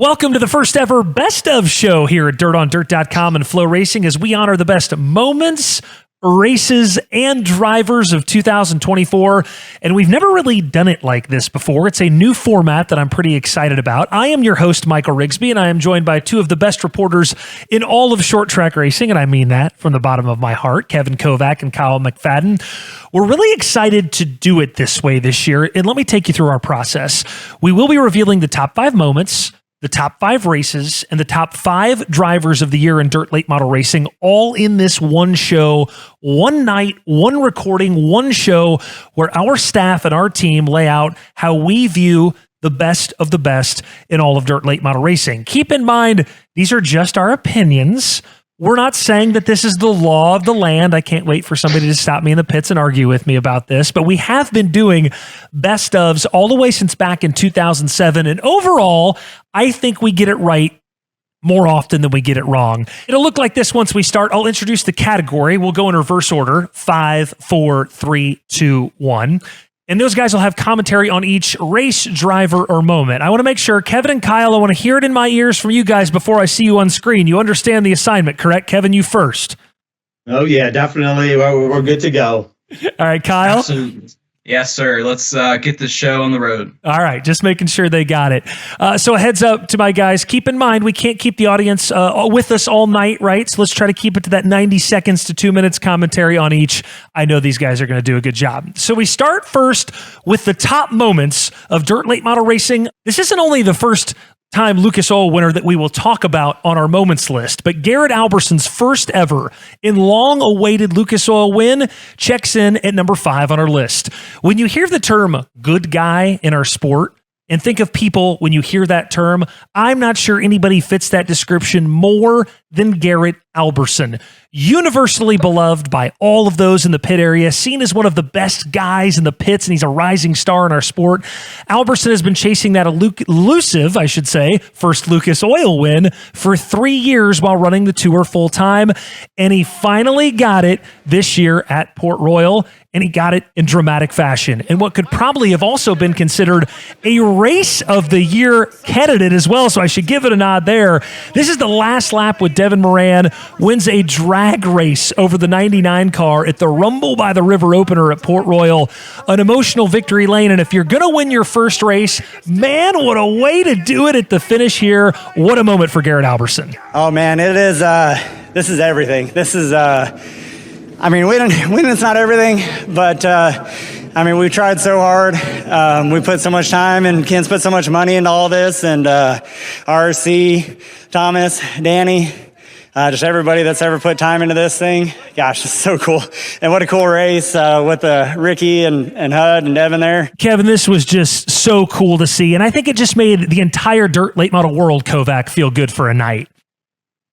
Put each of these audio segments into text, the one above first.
Welcome to the first ever Best of show here at DirtOnDirt.com and FloRacing as we honor the best moments, races, and drivers of 2024. And we've never really done it like this before. It's a new format that I'm pretty excited about. I am your host, Michael Rigsby, and I am joined by two of the best reporters in all of short track racing, and I mean that from the bottom of my heart, Kevin Kovac and Kyle McFadden. We're really excited to do it this way this year, and let me take you through our process. We will be revealing the top 5 moments, the top 5 races, and the top 5 drivers of the year in dirt late model racing, all in this one show, one night, one recording, one show, where our staff and our team lay out how we view the best of the best in all of dirt late model racing. Keep in mind, these are just our opinions. We're not saying that this is the law of the land. I can't wait for somebody to stop me in the pits and argue with me about this, but we have been doing best ofs all the way since back in 2007. And overall, I think we get it right more often than we get it wrong. It'll look like this once we start. I'll introduce the category. We'll go in reverse order. 5, 4, 3, 2, 1. And those guys will have commentary on each race, driver, or moment. I want to make sure, Kevin and Kyle, I want to hear it in my ears from you guys before I see you on screen. You understand the assignment, correct? Kevin, you first. Oh, yeah, definitely. We're good to go. All right, Kyle? Absolutely. Yes, sir. Let's get this show on the road. All right, just making sure they got it. So a heads up to my guys. Keep in mind, we can't keep the audience with us all night, right? So let's try to keep it to that 90 seconds to 2 minutes commentary on each. I know these guys are going to do a good job. So we start first with the top moments of dirt late model racing. This isn't only the first time Lucas Oil winner that we will talk about on our moments list, but Garrett Alberson's first ever in long-awaited Lucas Oil win checks in at number 5 on our list. When you hear the term good guy in our sport, and think of people when you hear that term, I'm not sure anybody fits that description more than Garrett Alberson. Universally beloved by all of those in the pit area, seen as one of the best guys in the pits, and he's a rising star in our sport. Alberson has been chasing that elusive, I should say, first Lucas Oil win for 3 years while running the tour full time, and he finally got it this year at Port Royal, and he got it in dramatic fashion. And what could probably have also been considered a race of the year candidate as well, so I should give it a nod there. This is the last lap with Devin Moran, wins a drag race over the 99 car at the Rumble by the River opener at Port Royal. An emotional victory lane, and if you're going to win your first race, man, what a way to do it at the finish here. What a moment for Garrett Alberson. Oh, man, it is, this is everything. This is, I mean, winning's not everything, but, I mean, we tried so hard. We put so much time, and Ken's put so much money into all this, and RC, Thomas, Danny, just everybody that's ever put time into this thing. Gosh, it's so cool. And what a cool race with Ricky and Hud and Devin there. Kevin, this was just so cool to see, and I think it just made the entire dirt late model world, Kovac, feel good for a night.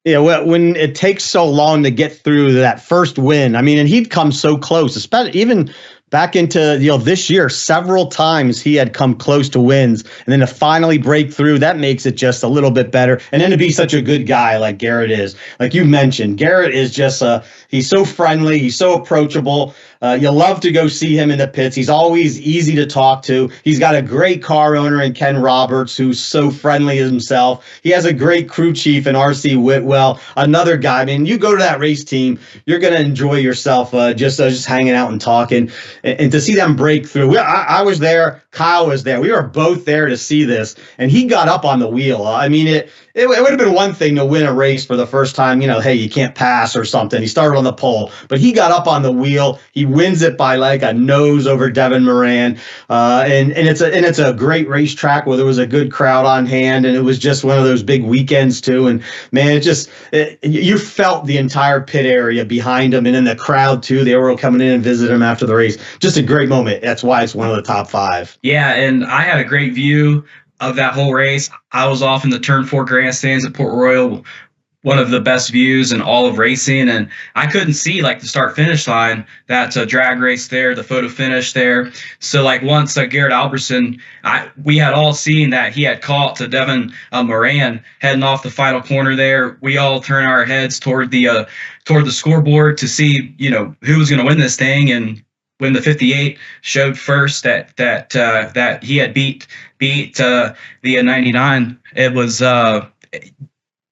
Yeah, well, when it takes so long to get through that first win, I mean, and he'd come so close, especially even back into this year, several times he had come close to wins, and then to finally break through, that makes it just a little bit better. And then to be such a good guy like Garrett is, like you mentioned, Garrett is just he's so friendly, he's so approachable. You love to go see him in the pits. He's always easy to talk to. He's got a great car owner in Ken Roberts, who's so friendly himself. He has a great crew chief in RC Whitwell, another guy. I mean, you go to that race team, you're going to enjoy yourself just hanging out and talking. And to see them break through, I was there. Kyle was there. We were both there to see this, and he got up on the wheel. I mean, it would have been one thing to win a race for the first time, hey, you can't pass or something. He started on the pole, but he got up on the wheel. He wins it by like a nose over Devin Moran. And it's a great racetrack where there was a good crowd on hand, and it was just one of those big weekends too. And man, you felt the entire pit area behind him, and in the crowd too. They were all coming in and visit him after the race. Just a great moment. That's why it's one of the top 5. Yeah, and I had a great view of that whole race. I was off in the Turn 4 grandstands at Port Royal, one of the best views in all of racing, and I couldn't see like the start-finish line, that drag race there, the photo finish there. So like once Garrett Alberson, we had all seen that he had caught to Devin Moran heading off the final corner there. We all turned our heads toward the scoreboard to see who was going to win this thing, and when the 58 showed first that he had beat beat the 99, it was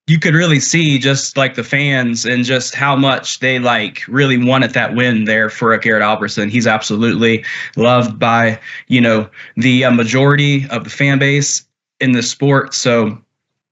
you could really see just like the fans and just how much they like really wanted that win there for Garrett Albertson. He's absolutely loved by, the majority of the fan base in the sport. So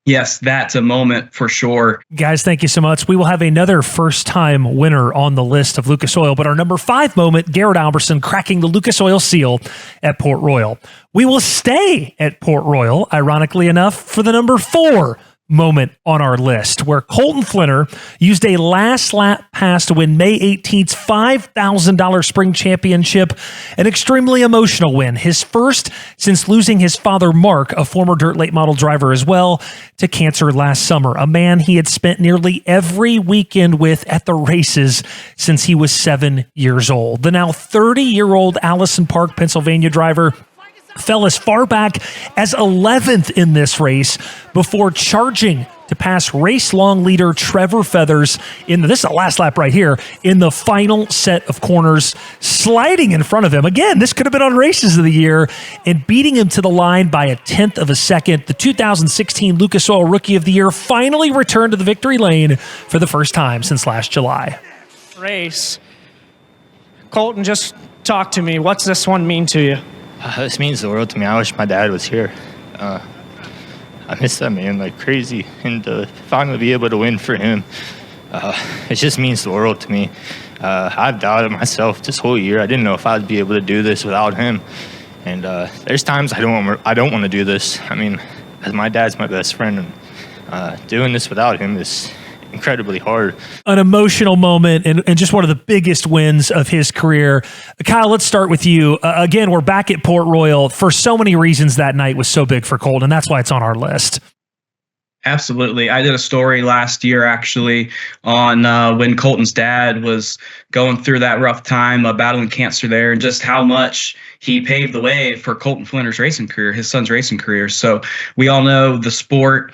yes, that's a moment for sure. Guys, thank you so much. We will have another first-time winner on the list of Lucas Oil, but our number 5 moment, Garrett Albertson cracking the Lucas Oil seal at Port Royal. We will stay at Port Royal, ironically enough, for the number 4 moment on our list, where Colton Flinner used a last lap pass to win May 18th's $5,000 spring championship, an extremely emotional win, his first since losing his father Mark, a former dirt late model driver as well, to cancer last summer, a man he had spent nearly every weekend with at the races since he was 7 years old. The now 30-year-old Allison Park, Pennsylvania driver fell as far back as 11th in this race before charging to pass race-long leader Trevor Feathers this is the last lap right here, in the final set of corners, sliding in front of him. Again, this could have been on Races of the Year, and beating him to the line by a 1/10 of a second. The 2016 Lucas Oil Rookie of the Year finally returned to the victory lane for the first time since last July. Race. Colton, just talk to me. What's this one mean to you? This means the world to me. I wish my dad was here. I miss that man like crazy, and to finally be able to win for him, it just means the world to me. I've doubted myself this whole year. I didn't know if I'd be able to do this without him, and there's times I don't want to do this. I mean, as my dad's my best friend, and doing this without him is incredibly hard. An emotional moment and just one of the biggest wins of his career. Kyle, let's start with you. Again, we're back at Port Royal. For so many reasons, that night was so big for Colton, and that's why it's on our list. Absolutely. I did a story last year actually on when Colton's dad was going through that rough time battling cancer there, and just how much he paved the way for Colton Flinner's racing career, his son's racing career. So we all know the sport,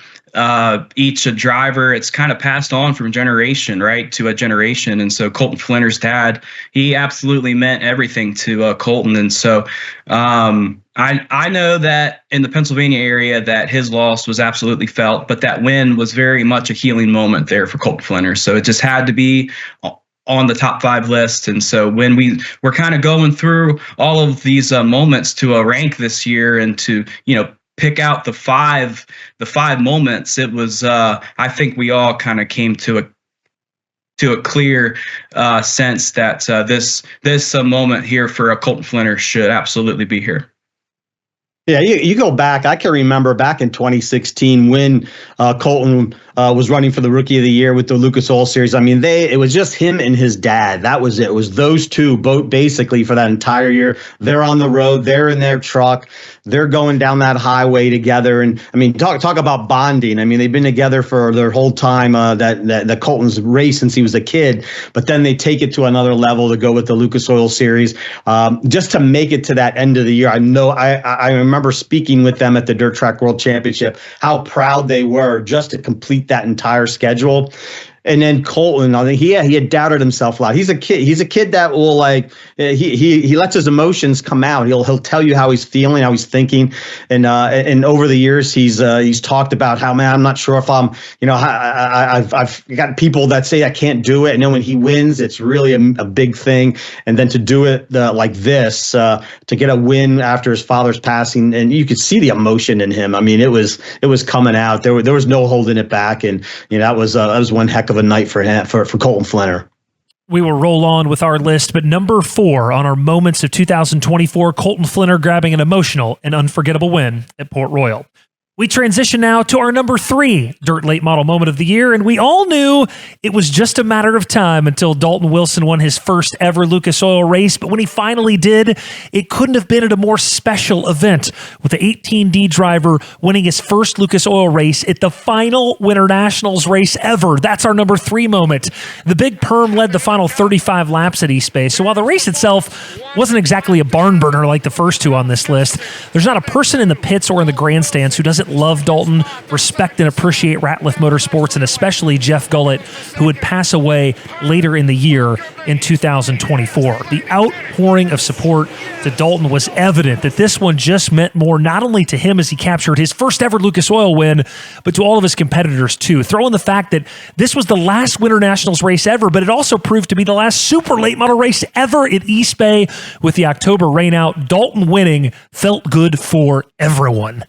each a driver, it's kind of passed on from generation, right, to a generation. And so Colton Flinner's dad, he absolutely meant everything to Colton. And so I know that in the Pennsylvania area that his loss was absolutely felt, but that win was very much a healing moment there for Colton Flinner. So it just had to be on the top 5 list. And so when we were kind of going through all of these moments to rank this year and to, pick out the five moments, it was, I think we all kind of came to a clear sense that this moment here for a Colton Flinner should absolutely be here. Yeah, you go back. I can remember back in 2016 when Colton was running for the Rookie of the Year with the Lucas Oil Series. I mean, it was just him and his dad. That was it. It was those two, both basically for that entire year. They're on the road. They're in their truck. They're going down that highway together. And I mean, talk about bonding. I mean, they've been together for their whole time that Colton's raced since he was a kid. But then they take it to another level to go with the Lucas Oil Series, just to make it to that end of the year. I know I remember speaking with them at the Dirt Track World Championship, how proud they were just to complete that entire schedule. And then Colton, I think he had doubted himself a lot. He's a kid. He's a kid that will he lets his emotions come out. He'll tell you how he's feeling, how he's thinking, and over the years he's talked about how, man, I'm not sure if I'm, I've got people that say I can't do it, and then when he wins, it's really a big thing. And then to do it like this, to get a win after his father's passing, and you could see the emotion in him. I mean, it was coming out. There was no holding it back, and that was one heck of a night for him, for Colton Flinner. We will roll on with our list, but number 4 on our moments of 2024, Colton Flinner grabbing an emotional and unforgettable win at Port Royal. We transition now to our number 3 Dirt Late Model Moment of the Year, and we all knew it was just a matter of time until Dalton Wilson won his first ever Lucas Oil race, but when he finally did, it couldn't have been at a more special event, with the 18D driver winning his first Lucas Oil race at the final Winter Nationals race ever. That's our number 3 moment. The Big Perm led the final 35 laps at East Bay, so while the race itself wasn't exactly a barn burner like the first 2 on this list, there's not a person in the pits or in the grandstands who doesn't that love Dalton, respect and appreciate Ratliff Motorsports, and especially Jeff Gullett, who would pass away later in the year in 2024. The outpouring of support to Dalton was evident that this one just meant more not only to him as he captured his first ever Lucas Oil win, but to all of his competitors too. Throw in the fact that this was the last Winter Nationals race ever, but it also proved to be the last super late model race ever at East Bay with the October rainout. Dalton winning felt good for everyone.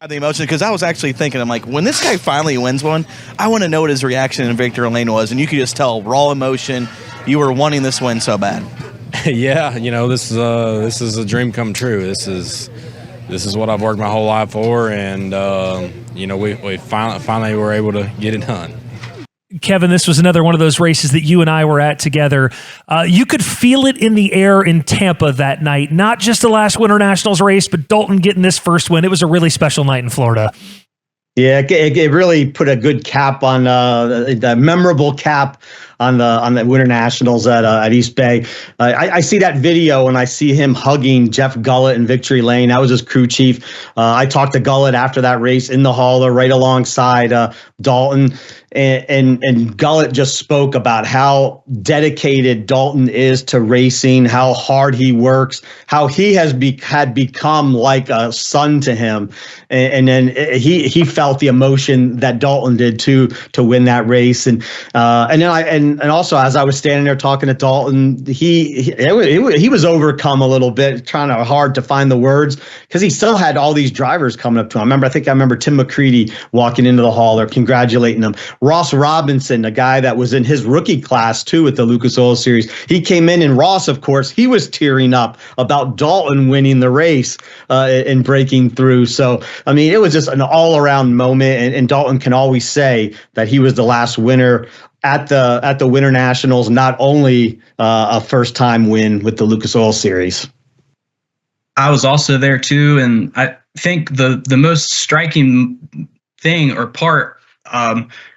The emotion, because I was actually thinking, I'm like, when this guy finally wins one, I want to know what his reaction in victory lane was, and you could just tell raw emotion. You were wanting this win so bad. Yeah, this is a dream come true. This is what I've worked my whole life for, and we finally were able to get it done. Kevin, this was another one of those races that you and I were at together. You could feel it in the air in Tampa that night. Not just the last Winter Nationals race, but Dalton getting this first win. It was a really special night in Florida. Yeah, it really put a good cap on the memorable cap on the Winter Nationals at East Bay. I see that video and I see him hugging Jeff Gullett in victory lane. That was his crew chief. I talked to Gullett after that race in the hauler right alongside Dalton. And Gullett just spoke about how dedicated Dalton is to racing, how hard he works, how he had become like a son to him, and then he felt the emotion that Dalton did to win that race, and also as I was standing there talking to Dalton, he was overcome a little bit, trying hard to find the words because he still had all these drivers coming up to him. I remember Tim McCready walking into the hauler, congratulating him. Ross Robinson, a guy that was in his rookie class too at the Lucas Oil Series, he came in, and Ross, of course, he was tearing up about Dalton winning the race and breaking through. So, I mean, it was just an all-around moment, and Dalton can always say that he was the last winner at the Winter Nationals, not only a first-time win with the Lucas Oil Series. I was also there too, and I think the most striking thing or part,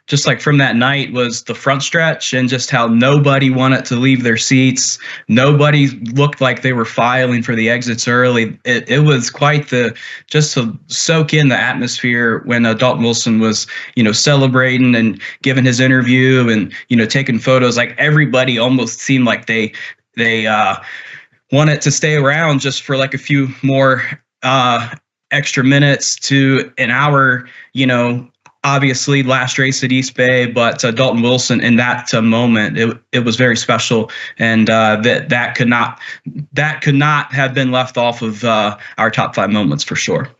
just like from that night, was the front stretch and just how nobody wanted to leave their seats. Nobody looked like they were filing for the exits early. It was quite just to soak in the atmosphere when Dalton Wilson was, celebrating and giving his interview and, taking photos. Like everybody almost seemed like they wanted to stay around just for like a few more extra minutes to an hour, obviously last race at East Bay, but Dalton Wilson in that moment, it was very special, and that could not have been left off of our top 5 moments for sure.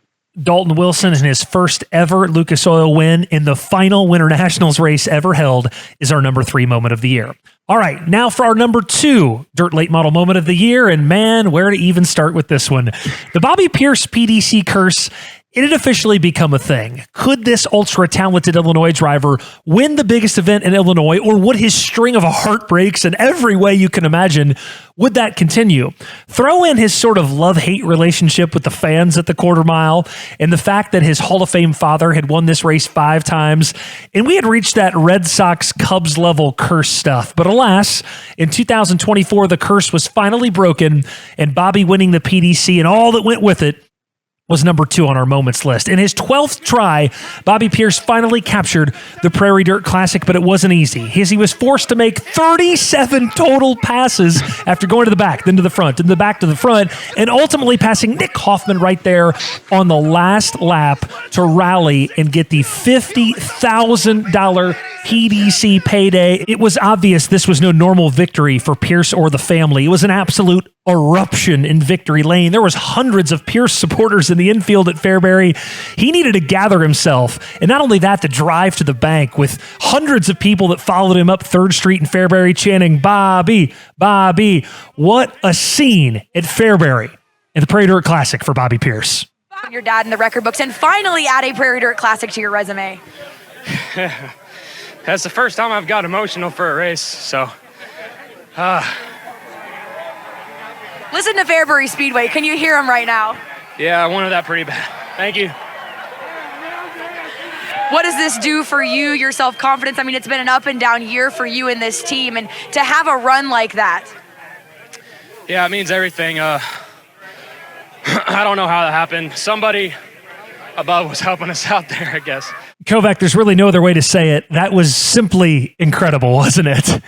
Dalton Wilson in his first ever Lucas Oil win in the final Winter Nationals race ever held is our number 3 moment of the year. All right, now for our number 2 dirt late model moment of the year, and man, where to even start with this one? The Bobby Pierce PDC curse. It had officially become a thing. Could this ultra-talented Illinois driver win the biggest event in Illinois, or would his string of heartbreaks in every way you can imagine, would that continue? Throw in his sort of love-hate relationship with the fans at the quarter mile, and the fact that his Hall of Fame father had won this race 5 times, and we had reached that Red Sox-Cubs level curse stuff. But alas, in 2024, the curse was finally broken, and Bobby winning the PDC and all that went with it was number 2 on our moments list. In his 12th try, Bobby Pierce finally captured the Prairie Dirt Classic, but it wasn't easy. He was forced to make 37 total passes after going to the back, then to the front, then the back to the front, and ultimately passing Nick Hoffman right there on the last lap to rally and get the $50,000 PDC payday. It was obvious this was no normal victory for Pierce or the family. It was an absolute eruption in victory lane. There was hundreds of Pierce supporters in the infield at Fairbury. He needed to gather himself, and not only that, the drive to the bank with hundreds of people that followed him up 3rd Street in Fairbury chanting, "Bobby, Bobby." What a scene at Fairbury in the Prairie Dirt Classic for Bobby Pierce. Your dad in the record books and finally add a Prairie Dirt Classic to your resume. That's the first time I've got emotional for a race, so Listen to Fairbury Speedway. Can you hear him right now? yeah, I wanted that pretty bad. Thank you. What does this do for you, your self-confidence? I mean, it's been an up and down year for you and this team, and to have a run like that. Yeah, it means everything. I don't know how that happened. Somebody above was helping us out there, I guess. Kovac, there's really no other way to say it. That was simply incredible, wasn't it?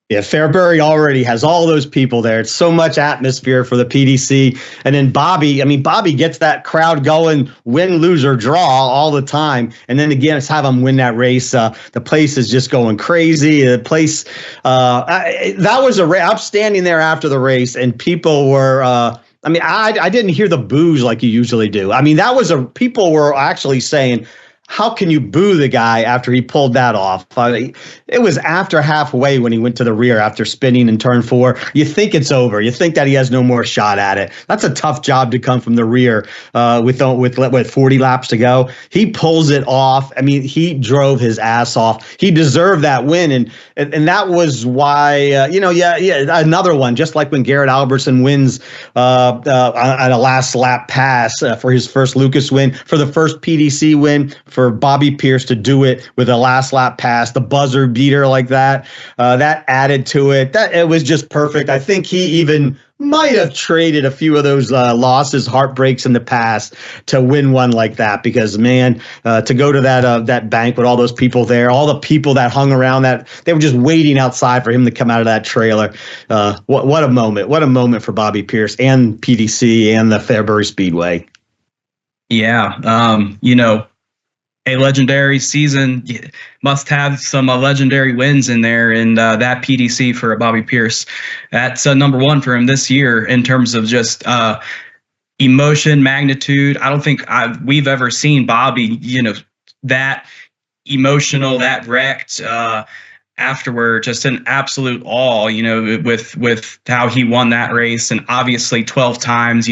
Yeah, Fairbury already has all those people there. It's so much atmosphere for the PDC. And then Bobby gets that crowd going, win, lose, or draw all the time. And then again, it's have him win that race. The place is just going crazy. The place, that was I'm standing there after the race, and people were, I didn't hear the boos like you usually do. I mean, people were actually saying, how can you boo the guy after he pulled that off? It was after halfway when he went to the rear after spinning in turn 4. You think it's over. You think that he has no more shot at it. That's a tough job to come from the rear with 40 laps to go. He pulls it off. I mean, he drove his ass off. He deserved that win, and that was why another one, just like when Garrett Albertson wins on a last lap pass for his first Lucas win, for the first PDC win, for Bobby Pierce to do it with a last lap pass, the buzzer beater like that, that added to it. That it was just perfect. I think he even might have traded a few of those losses, heartbreaks in the past to win one like that. Because man, to go to that bank with all those people there, all the people that hung around, that they were just waiting outside for him to come out of that trailer. What a moment! What a moment for Bobby Pierce and PDC and the Fairbury Speedway. Yeah, a legendary season must have some legendary wins in there, and that PDC for Bobby Pierce, that's number one for him this year in terms of just emotion, magnitude. I don't think we've ever seen Bobby, that emotional, that wrecked afterward, just an absolute awe, with how he won that race, and obviously 12 times,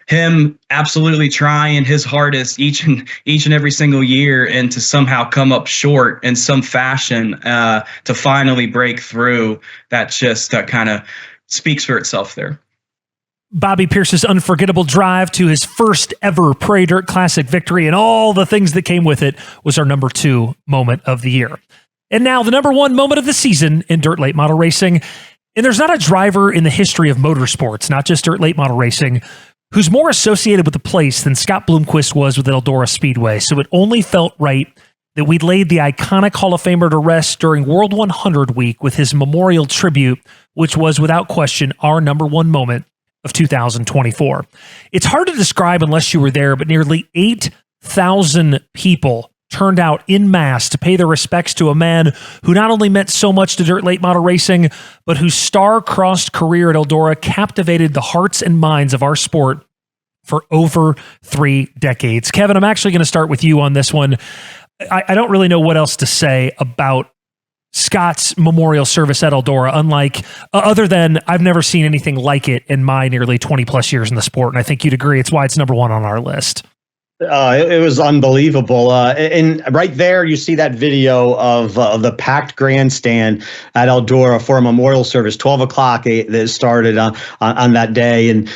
him absolutely trying his hardest each and every single year, and to somehow come up short in some fashion to finally break through. That just kind of speaks for itself there. Bobby Pierce's unforgettable drive to his first ever Prairie Dirt Classic victory and all the things that came with it was our number 2 moment of the year. And now the number 1 moment of the season in dirt late model racing. And there's not a driver in the history of motorsports, not just dirt late model racing, who's more associated with the place than Scott Bloomquist was with Eldora Speedway. So it only felt right that we laid the iconic Hall of Famer to rest during World 100 week with his memorial tribute, which was without question our number 1 moment of 2024. It's hard to describe unless you were there, but nearly 8,000 people turned out en masse to pay their respects to a man who not only meant so much to dirt late model racing, but whose star-crossed career at Eldora captivated the hearts and minds of our sport for over 3 decades. Kevin, I'm actually going to start with you on this one. I don't really know what else to say about Scott's memorial service at Eldora, unlike other than I've never seen anything like it in my nearly 20 plus years in the sport. And I think you'd agree it's why it's number 1 on our list. It was unbelievable. And right there, you see that video of the packed grandstand at Eldora for a memorial service, 12 o'clock that started on that day. And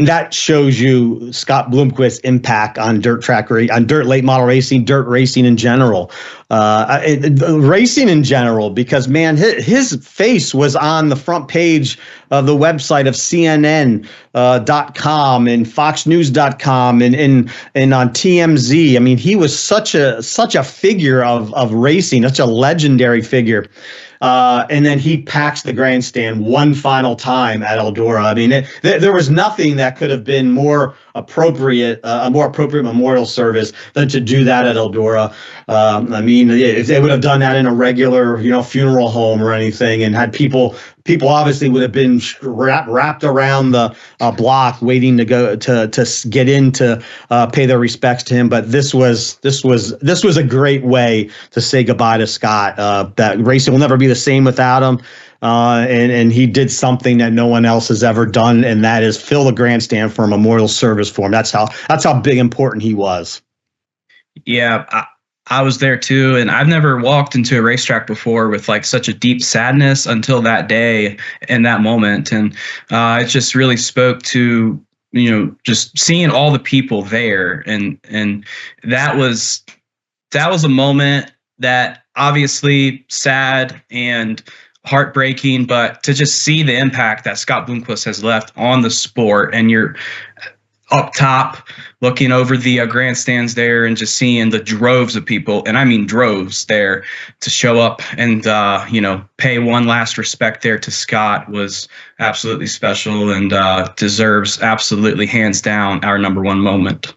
that shows you Scott Bloomquist's impact on dirt late model racing, dirt racing in general. Racing in general, because man, his face was on the front page of the website of CNN.com and FoxNews.com and on TMZ. I mean, he was such a figure of racing, such a legendary figure. And then he packs the grandstand one final time at Eldora. I mean, there was nothing that could have been more appropriate, a more appropriate memorial service than to do that at Eldora. I mean, if they would have done that in a regular, funeral home or anything, and had people obviously would have been wrapped around the block waiting to go to get in to pay their respects to him. But this was a great way to say goodbye to Scott. That racing will never be the same without him. And he did something that no one else has ever done, and that is fill the grandstand for a memorial service for him. That's how big important he was. Yeah, I was there too, and I've never walked into a racetrack before with like such a deep sadness until that day and that moment, and it just really spoke to just seeing all the people there, and that was a moment that obviously sad and heartbreaking, but to just see the impact that Scott Bloomquist has left on the sport, and up top, looking over the grandstands there and just seeing the droves of people, and I mean droves there, to show up and, pay one last respect there to Scott was absolutely special and deserves absolutely hands down our number one moment.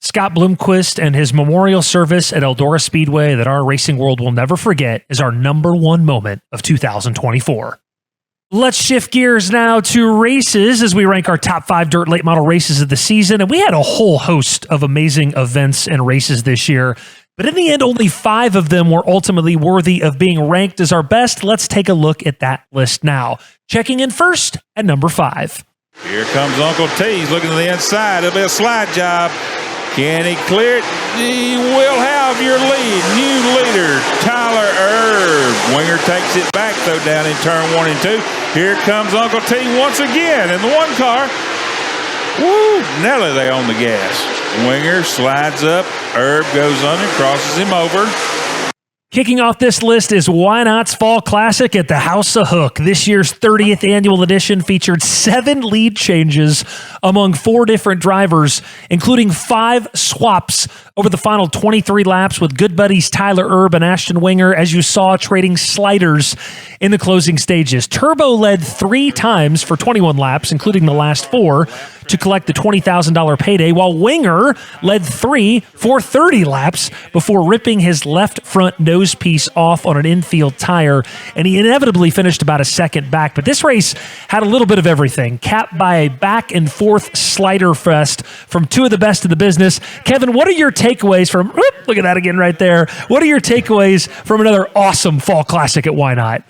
Scott Bloomquist and his memorial service at Eldora Speedway that our racing world will never forget is our number one moment of 2024. Let's shift gears now to races as we rank our top 5 dirt late model races of the season. And we had a whole host of amazing events and races this year. But in the end, only 5 of them were ultimately worthy of being ranked as our best. Let's take a look at that list now. Checking in first at number 5. Here comes Uncle T. He's looking to the inside. It'll be a slide job. Can he clear it? He will have your lead. New leader, Tyler Erb. Winger takes it back, though, down in turn 1 and 2. Here comes Uncle T once again in the one car. Woo! Nelly, they on the gas. Winger slides up. Erb goes under, crosses him over. Kicking off this list is Why Not's Fall Classic at the House of Hook. This year's 30th annual edition featured 7 lead changes among 4 different drivers, including 5 swaps over the final 23 laps with good buddies Tyler Erb and Ashton Winger, as you saw, trading sliders in the closing stages. Turbo led 3 times for 21 laps, including the last 4, to collect the $20,000 payday, while Winger led 3 for 30 laps before ripping his left front nose piece off on an infield tire, and he inevitably finished about a second back. But this race had a little bit of everything, capped by a back and forth slider fest from 2 of the best in the business. Kevin, what are your takeaways from, look at that again right there, what are your takeaways from another awesome fall classic at Why Not?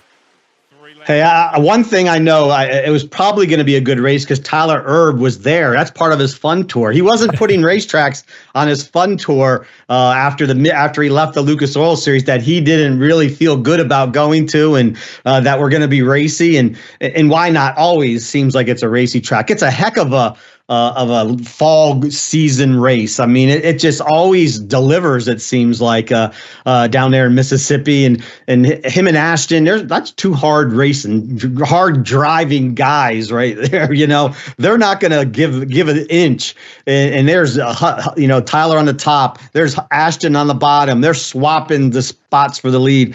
Hey, one thing I know, it was probably going to be a good race because Tyler Erb was there. That's part of his fun tour. He wasn't putting racetracks on his fun tour after he left the Lucas Oil Series that he didn't really feel good about going to, and that were going to be racy. And Why Not always seems like it's a racy track. It's a heck of a fall season race. I mean, it just always delivers, it seems like, down there in Mississippi, and him and Ashton, that's 2 hard driving guys right there. They're not going to give an inch. And there's, Tyler on the top, there's Ashton on the bottom. They're swapping the spots for the lead.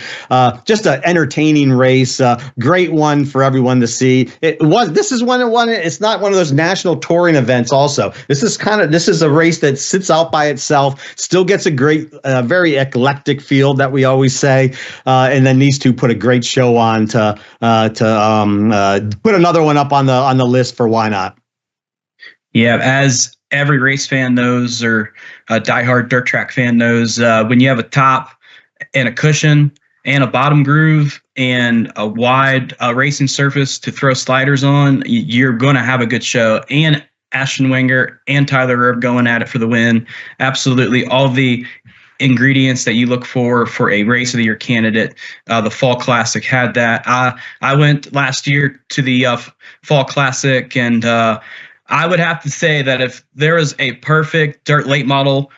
Just an entertaining race. Great one for everyone to see. This is one. It's not one of those national touring events. Also, this is a race that sits out by itself. Still gets a great, very eclectic field that we always say. And then these 2 put a great show on to put another one up on the list for Why Not. Yeah, as every race fan knows, or a diehard dirt track fan knows, when you have a top and a cushion and a bottom groove and a wide racing surface to throw sliders on, you're going to have a good show. And Ashton Winger and Tyler Erb going at it for the win. Absolutely all the ingredients that you look for a race of the year candidate. The Fall Classic had that. I went last year to the Fall Classic, and I would have to say that if there was a perfect dirt late model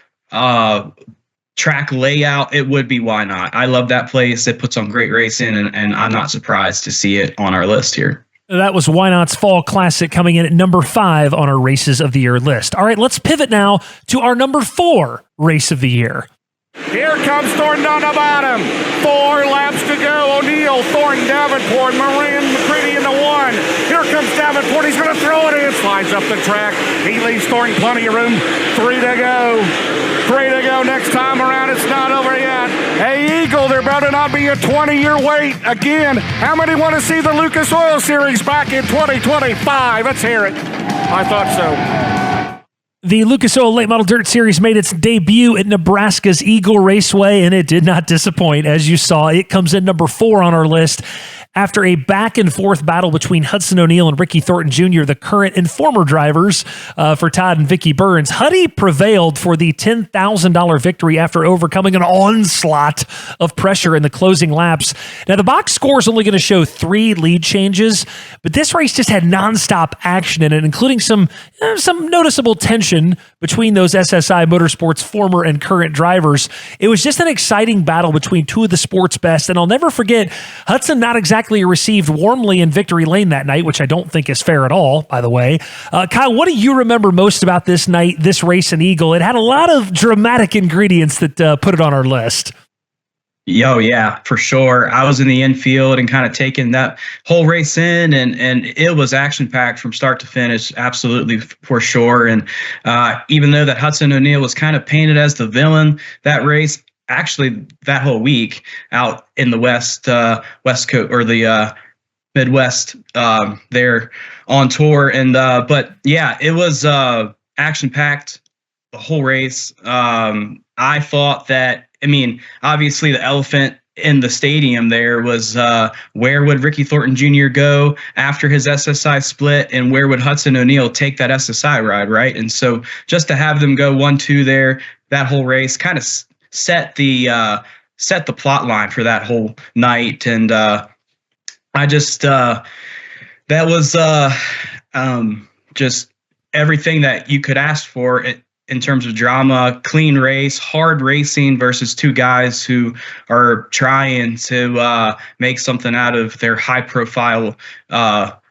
track layout, it would be Why Not. I love that place. It puts on great racing, and I'm not surprised to see it on our list here. That was Why Not's Fall Classic, coming in at number 5 on our Races of the Year list. All right, let's pivot now to our number 4 Race of the Year. Here comes Thornton on the bottom. 4 laps to go. O'Neill, Thornton, Davenport, Moran, McCready in the 1. Here comes Davenport. He's going to throw it in. Slides up the track. He leaves Thornton plenty of room. 3 to go. 3 to go. Next time around, it's not over yet. Hey, Eagle, there better not be a 20-year wait. Again, how many want to see the Lucas Oil Series back in 2025? Let's hear it. I thought so. The Lucas Oil Late Model Dirt Series made its debut at Nebraska's Eagle Raceway, and it did not disappoint. As you saw, it comes in number 4 on our list. After a back-and-forth battle between Hudson O'Neill and Ricky Thornton Jr., the current and former drivers for Todd and Vicky Burns, Huddy prevailed for the $10,000 victory after overcoming an onslaught of pressure in the closing laps. Now, the box score is only going to show 3 lead changes, but this race just had nonstop action in it, including some noticeable tension between those SSI Motorsports former and current drivers. It was just an exciting battle between 2 of the sport's best, and I'll never forget Hudson not exactly exactly received warmly in victory lane that night, which I don't think is fair at all, by the way. Kyle, what do you remember most about this night, this race in Eagle? It had a lot of dramatic ingredients that put it on our list. Yo, yeah, for sure. I was in the infield and kind of taking that whole race in, and it was action packed from start to finish, absolutely for sure. And even though that Hudson O'Neal was kind of painted as the villain that race, actually that whole week out in the West Coast or the Midwest there on tour, and but yeah, it was action packed the whole race. I thought that. I mean, obviously the elephant in the stadium there was where would Ricky Thornton Jr. go after his SSI split, and where would Hudson O'Neal take that SSI ride, right? And so just to have them go 1-2 there, that whole race kind of set the plot line for that whole night. And I just that was just everything that you could ask for in terms of drama, clean race, hard racing versus two guys who are trying to make something out of their high-profile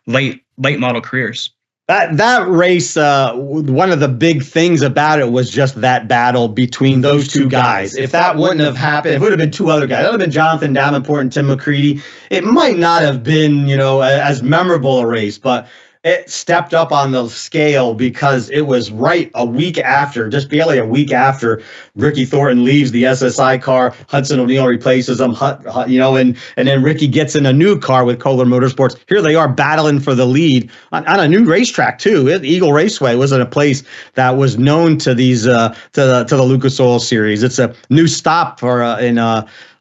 late model careers. That race, one of the big things about it was just that battle between those two guys. If that wouldn't have happened, it would have been two other guys. It would have been Jonathan Davenport and Tim McCready. It might not have been, as memorable a race, but it stepped up on the scale because it was right a week after, just barely a week after Ricky Thornton leaves the SSI car. Hudson O'Neal replaces him, and then Ricky gets in a new car with Kohler Motorsports. Here they are battling for the lead on a new racetrack too. Eagle Raceway wasn't a place that was known to these to the Lucas Oil Series. It's a new stop for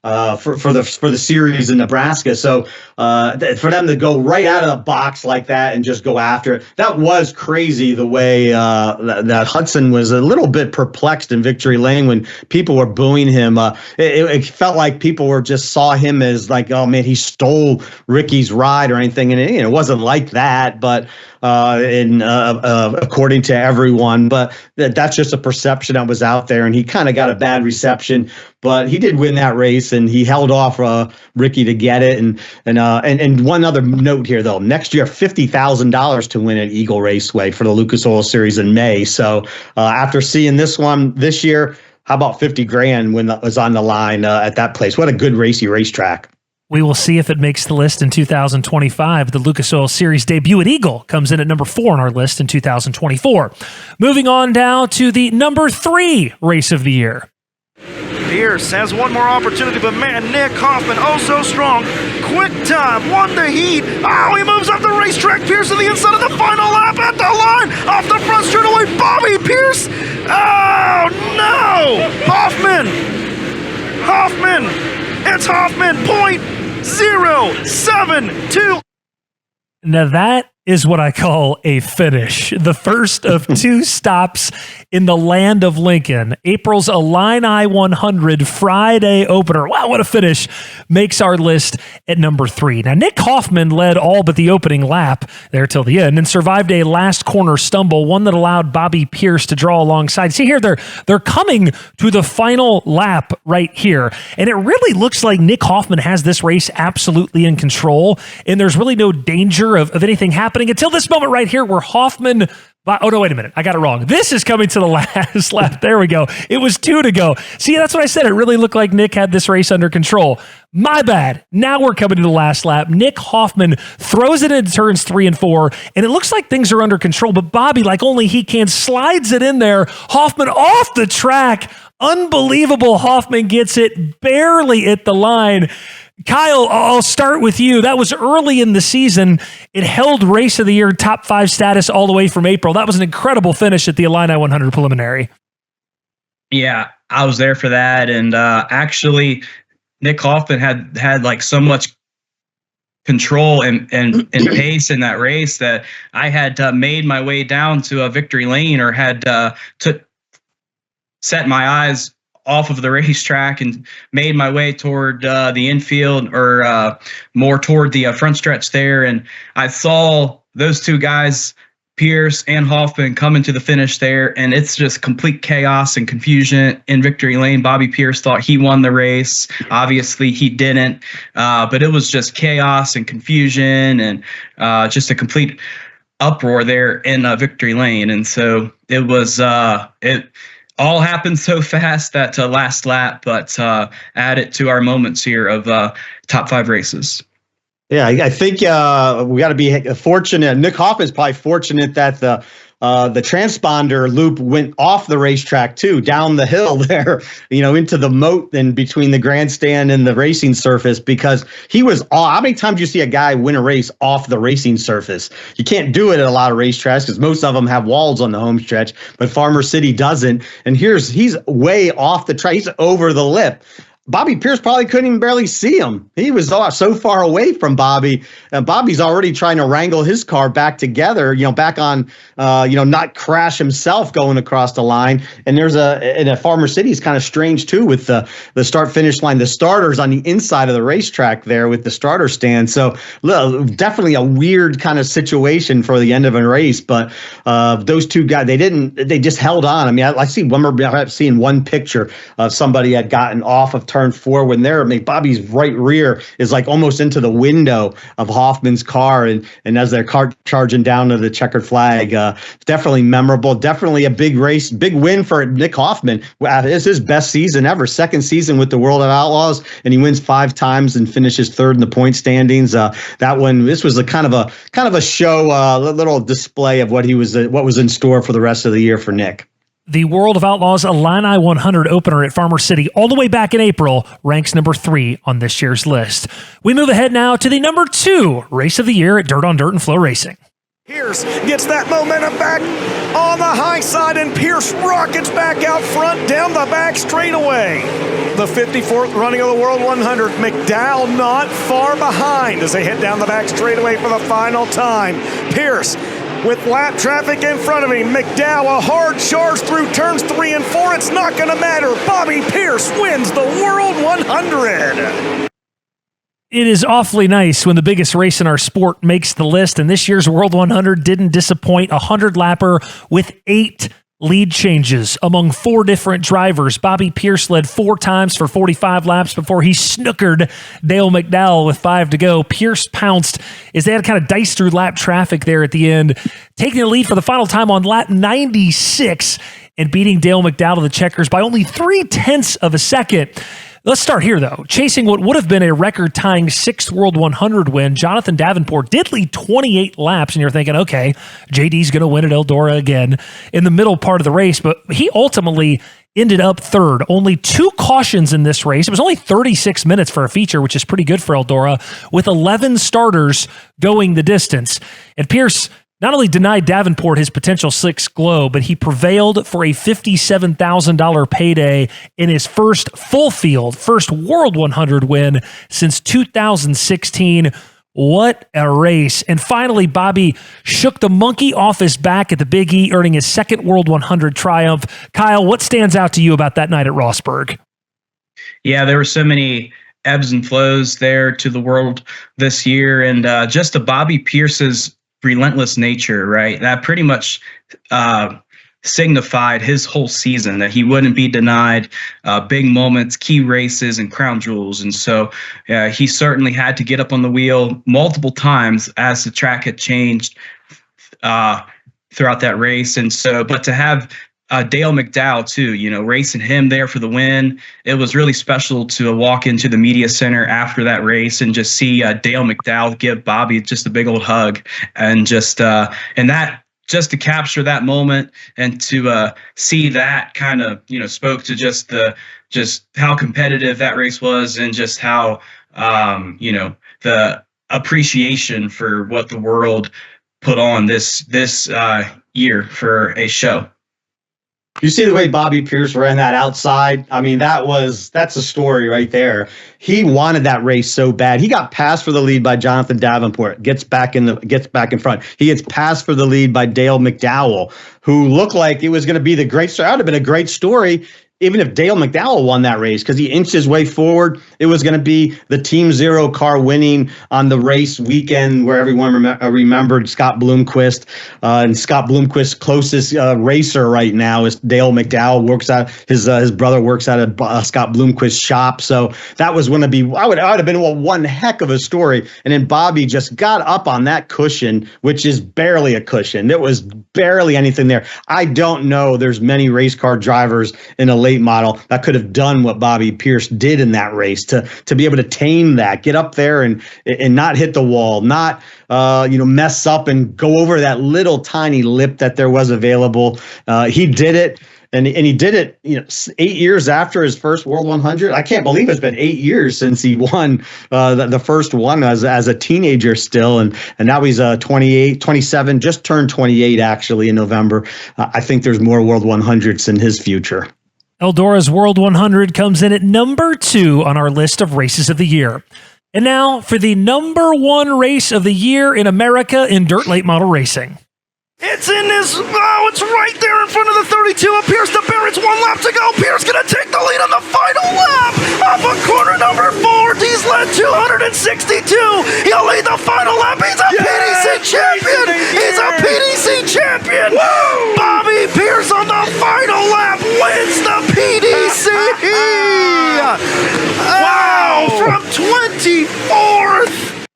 the series in Nebraska. So for them to go right out of the box like that and just go after it, that was crazy. The way that Hudson was a little bit perplexed in victory lane when people were booing him. It felt like people were just saw him as like, oh man, he stole Ricky's ride or anything, and it wasn't like that. But according to everyone, but that's just a perception that was out there, and he kind of got a bad reception. But he did win that race, and he held off Ricky to get it. And one other note here, though, next year $50,000 to win at Eagle Raceway for the Lucas Oil Series in May. So after seeing this one this year, how about $50,000 when that was on the line at that place? What a good racy racetrack. We will see if it makes the list in 2025. The Lucas Oil Series debut at Eagle comes in at number 4 on our list in 2024. Moving on now to the number 3 race of the year. Pierce has one more opportunity, but man, Nick Hoffman, oh so strong. Quick time, won the heat. Oh, he moves up the racetrack. Pierce to the inside of the final lap at the line. Off the front straightaway, Bobby Pierce. Oh, no. Hoffman. It's Hoffman, 0.072. Now that is what I call a finish. The first of 2 stops in the land of Lincoln. April's Illini 100 Friday opener. Wow, what a finish. Makes our list at number 3. Now, Nick Hoffman led all but the opening lap there till the end and survived a last corner stumble, one that allowed Bobby Pierce to draw alongside. See here, they're coming to the final lap right here. And it really looks like Nick Hoffman has this race absolutely in control, and there's really no danger of anything happening until this moment right here where Hoffman... Oh, no, wait a minute. I got it wrong. This is coming to the last lap. There we go. It was 2 to go. See, that's what I said. It really looked like Nick had this race under control. My bad. Now we're coming to the last lap. Nick Hoffman throws it into turns 3 and 4, and it looks like things are under control, but Bobby, like only he can, slides it in there. Hoffman off the track. Unbelievable. Hoffman gets it barely at the line. Kyle, I'll start with you. That was early in the season. It held Race of the Year top 5 status all the way from April. That was an incredible finish at the Illini 100 preliminary. Yeah, I was there for that. And actually, Nick Hoffman had like so much control and pace in that race that I had made my way down to a victory lane, or had to set my eyes off of the racetrack and made my way toward the infield, or more toward the front stretch there. And I saw those two guys Pierce and Hoffman coming to the finish there, and it's just complete chaos and confusion in victory lane. Bobby Pierce thought he won the race. Obviously, he didn't, but it was just chaos and confusion and just a complete uproar there in victory lane. And so it was it all happened so fast that last lap, but added to our moments here of top 5 races. Yeah, I think we got to be fortunate. Nick Hoffman's probably fortunate that the transponder loop went off the racetrack too, down the hill there, into the moat and between the grandstand and the racing surface, because he was how many times do you see a guy win a race off the racing surface? You can't do it at a lot of racetracks because most of them have walls on the home stretch, but Farmer City doesn't. And he's way off the track. He's over the lip. Bobby Pierce probably couldn't even barely see him. He was so far away from Bobby. Bobby's already trying to wrangle his car back together, back on, not crash himself going across the line. And there's in Farmer City is kind of strange too with the start finish line. The starters on the inside of the racetrack there with the starter stand. So definitely a weird kind of situation for the end of a race. But those two guys, they just held on. I mean, I remember seeing one picture of somebody had gotten off of turn 4 when Bobby's right rear is like almost into the window of Hoffman's car, and as their car charging down to the checkered flag, definitely memorable, definitely a big race, big win for Nick Hoffman. It's his best season ever, second season with the World of Outlaws, and he wins 5 times and finishes 3rd in the point standings. This was a kind of a show, a little display of what was in store for the rest of the year for Nick. The World of Outlaws Illini 100 opener at Farmer City all the way back in April ranks number 3 on this year's list. We move ahead now to the number 2 race of the year at Dirt on Dirt and FloRacing. Pierce gets that momentum back on the high side, and Pierce rockets back out front down the back straightaway. The 54th running of the World 100. McDowell not far behind as they head down the back straightaway for the final time. Pierce with lap traffic in front of him. McDowell, a hard charge through turns 3 and 4. It's not going to matter. Bobby Pierce wins the World 100. It is awfully nice when the biggest race in our sport makes the list, and this year's World 100 didn't disappoint. 100-lapper with 8 lead changes among 4 different drivers. Bobby Pierce led 4 times for 45 laps before he snookered Dale McDowell with 5 to go. Pierce pounced as they had kind of diced through lap traffic there at the end, taking the lead for the final time on lap 96 and beating Dale McDowell to the checkers by only 0.3 of a second. Let's start here, though. Chasing what would have been a record-tying 6th World 100 win, Jonathan Davenport did lead 28 laps, and you're thinking, okay, JD's going to win at Eldora again in the middle part of the race, but he ultimately ended up 3rd. Only 2 cautions in this race. It was only 36 minutes for a feature, which is pretty good for Eldora, with 11 starters going the distance. And Pierce not only denied Davenport his potential 6th glow, but he prevailed for a $57,000 payday in his first first World 100 win since 2016. What a race. And finally, Bobby shook the monkey off his back at the Big E, earning his 2nd World 100 triumph. Kyle, what stands out to you about that night at Rossburg? Yeah, there were so many ebbs and flows there to the world this year, and just the Bobby Pierce's relentless nature, right? That pretty much signified his whole season, that he wouldn't be denied big moments, key races, and crown jewels. And so he certainly had to get up on the wheel multiple times as the track had changed throughout that race. And so, but to have Dale McDowell too, racing him there for the win. It was really special to walk into the media center after that race and just see Dale McDowell give Bobby just a big old hug, and just to capture that moment and to see that kind of, spoke to just how competitive that race was, and just how, the appreciation for what the world put on this year for a show. You see the way Bobby Pierce ran that outside? I mean, that's a story right there. He wanted that race so bad. He got passed for the lead by Jonathan Davenport, gets back in front. He gets passed for the lead by Dale McDowell, who looked like it was going to be the great story. That would have been a great story even if Dale McDowell won that race, because he inched his way forward, it was going to be the Team Zero car winning on the race weekend where everyone remembered Scott Bloomquist. And Scott Bloomquist's closest racer right now is Dale McDowell. His brother works at a Scott Bloomquist shop. So that was going to be, I would have been one heck of a story. And then Bobby just got up on that cushion, which is barely a cushion. It was barely anything there. I don't know there's many race car drivers in a late model that could have done what Bobby Pierce did in that race, to be able to tame that, get up there and not hit the wall, not mess up and go over that little tiny lip that there was available. He did it. And he did it, 8 years after his first World 100. I can't believe it's been 8 years since he won the first one as a teenager still. And now he's 28, 27, just turned 28 actually in November. I think there's more World 100s in his future. Eldora's World 100 comes in at number 2 on our list of races of the year. And now for the number 1 race of the year in America in dirt late model racing. It's in this, it's right there in front of the 32 of Pierce to Barrett's 1 lap to go. Pierce gonna take the lead on the final lap off of corner number 4. He's led 262. He'll lead the final lap. He's a PDC champion. He's a PDC champion. Woo! Bobby Pierce on the final lap wins the PDC. Wow, from 24th.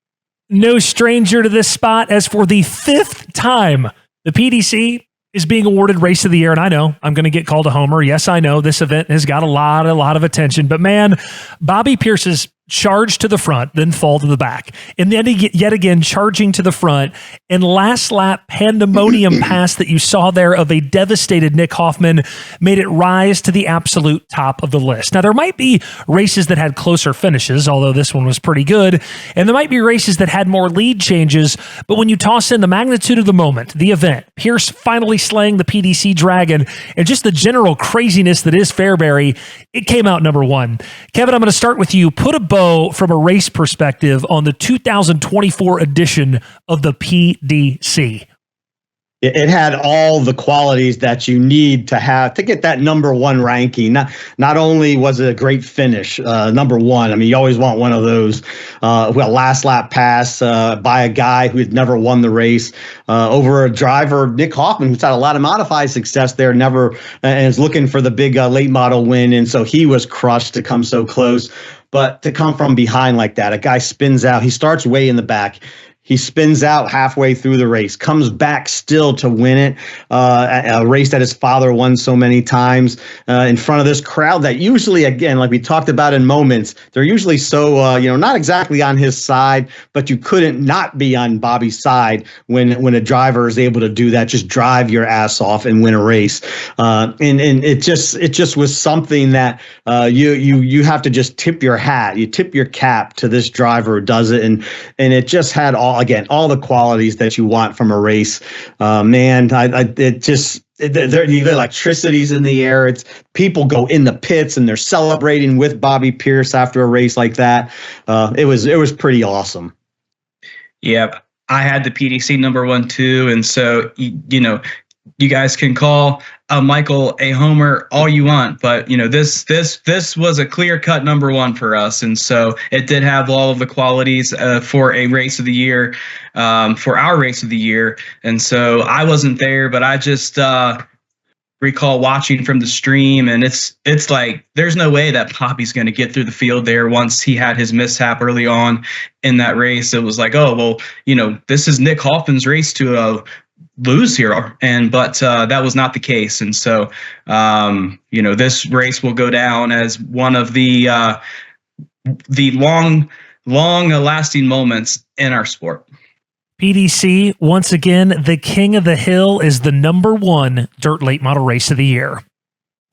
No stranger to this spot, as for the 5th time the PDC is being awarded Race of the Year. And I know I'm going to get called a homer. Yes, I know this event has got a lot of attention. But man, Bobby Pierce's charge to the front, then fall to the back. And then yet again, charging to the front. And last lap pandemonium pass that you saw there of a devastated Nick Hoffman made it rise to the absolute top of the list. Now, there might be races that had closer finishes, although this one was pretty good. And there might be races that had more lead changes. But when you toss in the magnitude of the moment, the event, Pierce finally slaying the PDC Dragon, and just the general craziness that is Fairbury, it came out number 1. Kevin, I'm going to start with you. Put a bow from a race perspective on the 2024 edition of the PDC. It had all the qualities that you need to have to get that number 1 ranking. Not only was it a great finish, number 1. I mean, you always want one of those. Last lap pass by a guy who had never won the race over a driver, Nick Hoffman, who's had a lot of modified success there, and is looking for the big late model win. And so he was crushed to come so close. But to come from behind like that, a guy spins out. He starts way in the back. He spins out halfway through the race, comes back still to win it, a race that his father won so many times in front of this crowd that usually, again, like we talked about in moments, they're usually so, not exactly on his side, but you couldn't not be on Bobby's side when a driver is able to do that, just drive your ass off and win a race. And it just was something that you have to just tip your hat, you tip your cap to this driver who does it. And it just had all the qualities that you want from a race. The electricity's in the air. It's people go in the pits and they're celebrating with Bobby Pierce after a race like that. It was pretty awesome. Yeah, I had the PDC number 1 too, and so you guys can call Michael a homer all you want, but this was a clear-cut number 1 for us, and so it did have all of the qualities for a race of the year, for our race of the year. And so I wasn't there, but I just recall watching from the stream, and it's like there's no way that Bobby's going to get through the field there once he had his mishap early on in that race. It was like, oh well, this is Nick Hoffman's race to lose here, but that was not the case. And so this race will go down as one of the long lasting moments in our sport. PDC, once again, the king of the hill, is the number 1 dirt late model race of the year.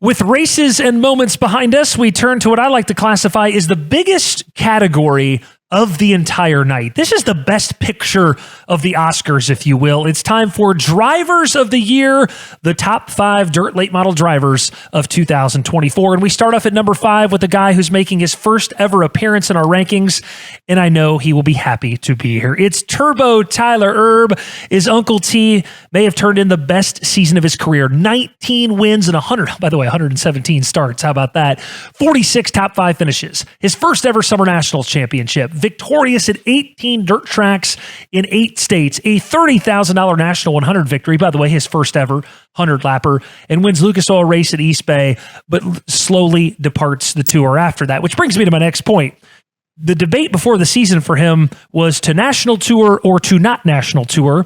With races and moments behind us, we turn to what I like to classify as the biggest category of the entire night. This is the best picture of the Oscars, if you will. It's time for Drivers of the Year, the top 5 dirt late model drivers of 2024. And we start off at number 5 with a guy who's making his first ever appearance in our rankings, and I know he will be happy to be here. It's Turbo Tyler Erb. His Uncle T may have turned in the best season of his career. 19 wins and 117 starts. How about that? 46 top 5 finishes. His first ever Summer Nationals championship. Victorious at 18 dirt tracks in 8 states. A $30,000 National 100 victory. By the way, his first ever 100-lapper. And wins Lucas Oil race at East Bay, but slowly departs the tour after that. Which brings me to my next point. The debate before the season for him was to national tour or to not national tour.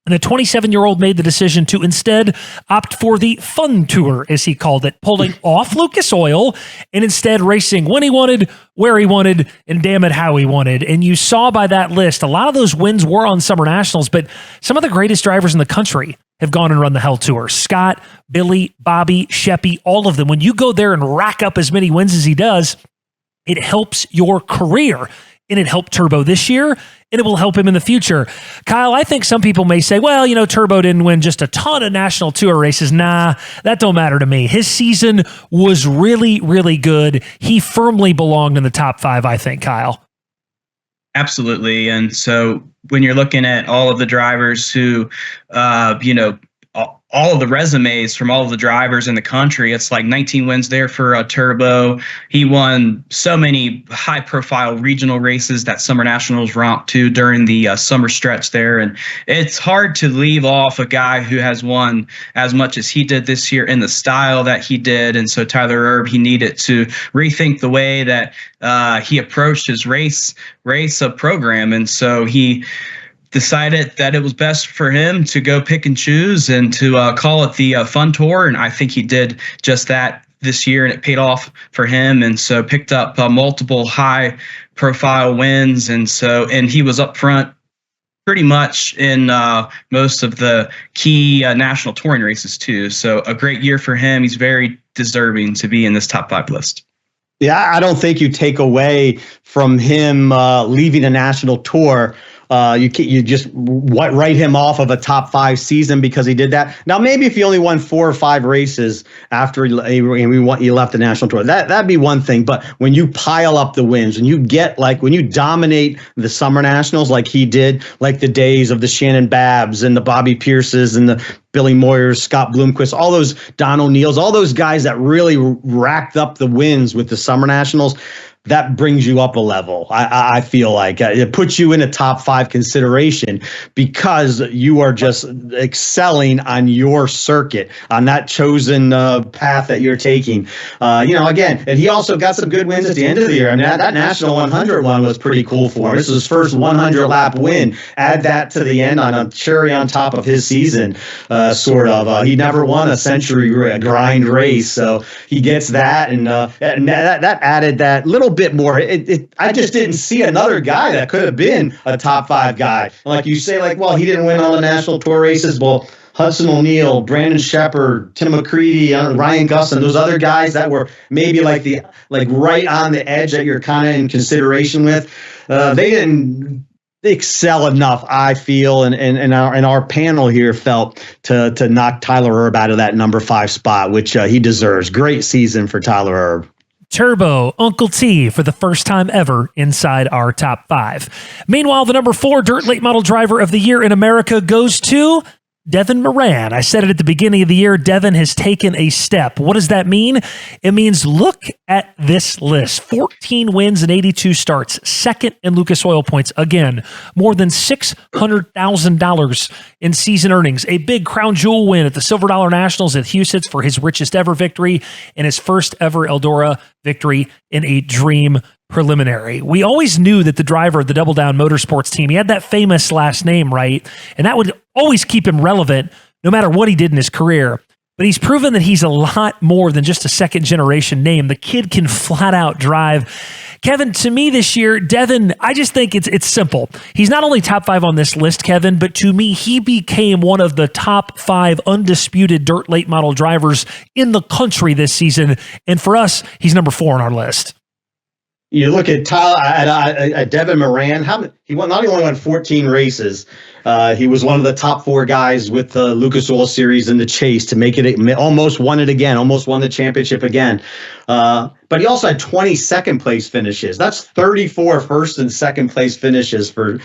And the 27-year-old made the decision to instead opt for the fun tour, as he called it, pulling off Lucas Oil and instead racing when he wanted, where he wanted, and damn it, how he wanted. And you saw by that list, a lot of those wins were on Summer Nationals, but some of the greatest drivers in the country have gone and run the Hell Tour. Scott, Billy, Bobby, Sheppy, all of them. When you go there and rack up as many wins as he does, it helps your career. And it helped Turbo this year, and it will help him in the future. Kyle, I think some people may say, well, Turbo didn't win just a ton of national tour races. Nah, that don't matter to me. His season was really, really good. He firmly belonged in the top 5, I think, Kyle. Absolutely. And so when you're looking at all of the drivers who, all of the resumes from all of the drivers in the country, it's like 19 wins there for Turbo. He won so many high-profile regional races that Summer Nationals romped to during the summer stretch there. And it's hard to leave off a guy who has won as much as he did this year in the style that he did. And so Tyler Erb, he needed to rethink the way that he approached his race program. And so he decided that it was best for him to go pick and choose and to call it the Fun Tour. And I think he did just that this year, and it paid off for him. And so picked up multiple high profile wins. And he was up front pretty much in most of the key national touring races too. So a great year for him. He's very deserving to be in this top 5 list. Yeah, I don't think you take away from him leaving a national tour. You just write him off of a top 5 season because he did that. Now, maybe if he only won 4 or 5 races after he left the national tour, that'd be one thing. But when you pile up the wins and when you dominate the Summer Nationals like he did, like the days of the Shannon Babbs and the Bobby Pierces and the Billy Moyers, Scott Bloomquist, all those Don O'Neills, all those guys that really racked up the wins with the Summer Nationals, that brings you up a level. I feel like it puts you in a top 5 consideration because you are just excelling on your circuit, on that chosen path that you're taking. Again, and he also got some good wins at the end of the year. I mean, that National 100 one was pretty cool for him. This was his first 100-lap win. Add that to the end on a cherry on top of his season, sort of. He never won a century grind race, so he gets that, and that added that little bit more. I just didn't see another guy that could have been a top 5 guy. Like you say, he didn't win all the national tour races. Well, Hudson O'Neal, Brandon Shepard, Tim McCready, Ryan Gusson, those other guys that were maybe right on the edge that you're kind of in consideration with, they didn't excel enough, I feel, and our panel here felt to knock Tyler Erb out of that number 5 spot, which he deserves. Great season for Tyler Erb. Turbo, Uncle T, for the first time ever inside our top 5. Meanwhile, the number 4 dirt late model driver of the year in America goes to Devin Moran. I said it at the beginning of the year, Devin has taken a step. What does that mean? It means look at this list. 14 wins and 82 starts. Second in Lucas Oil points. Again, more than $600,000 in season earnings. A big crown jewel win at the Silver Dollar Nationals at Huset's for his richest ever victory and his first ever Eldora victory in a dream preliminary. We always knew that the driver of the Double Down Motorsports team, he had that famous last name, right? And that would always keep him relevant no matter what he did in his career. But he's proven that he's a lot more than just a second generation name. The kid can flat out drive. Kevin, to me this year, Devin, I just think it's simple. He's not only top 5 on this list, Kevin, but to me, he became one of the top 5 undisputed dirt late model drivers in the country this season. And for us, he's number 4 on our list. You look at Tyler, at Devin Moran. He not only won 14 races, he was one of the top 4 guys with the Lucas Oil Series in the chase to make it. Almost won it again. Almost won the championship again. But he also had 20 second place finishes. That's 34 first and second place finishes for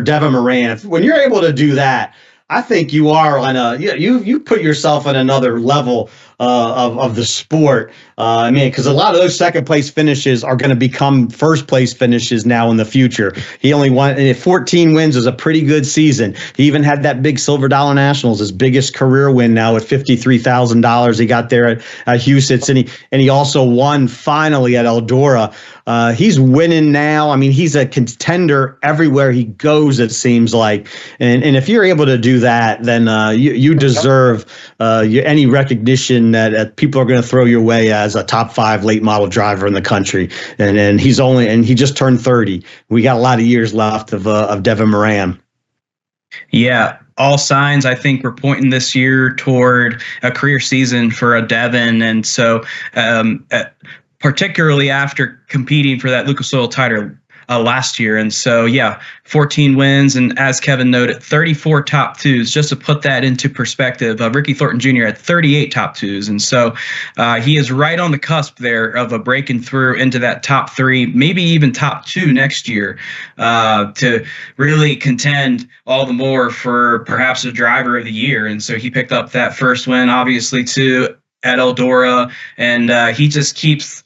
Devin Moran. When you're able to do that, I think you are on you put yourself on another level of the sport. I mean, because a lot of those second place finishes are going to become first place finishes now in the future. He only won 14 wins is a pretty good season. He even had that big Silver Dollar Nationals, his biggest career win now at $53,000. He got there at Houston, and he also won finally at Eldora. He's winning now. I mean, he's a contender everywhere he goes, it seems like. And if you're able to do that, then you deserve any recognition that people are going to throw your way as a top 5 late model driver in the country. And he just turned 30. We got a lot of years left of Devin Moran. Yeah, all signs I think we're pointing this year toward a career season for a Devin, and so particularly after competing for that Lucas Oil title last year. And so, 14 wins. And as Kevin noted, 34 top 2s. Just to put that into perspective, Ricky Thornton Jr. had 38 top 2s. And so he is right on the cusp there of a breaking through into that top 3, maybe even top 2 next year, to really contend all the more for perhaps a driver of the year. And so he picked up that first win, obviously, too, at Eldora. And he just keeps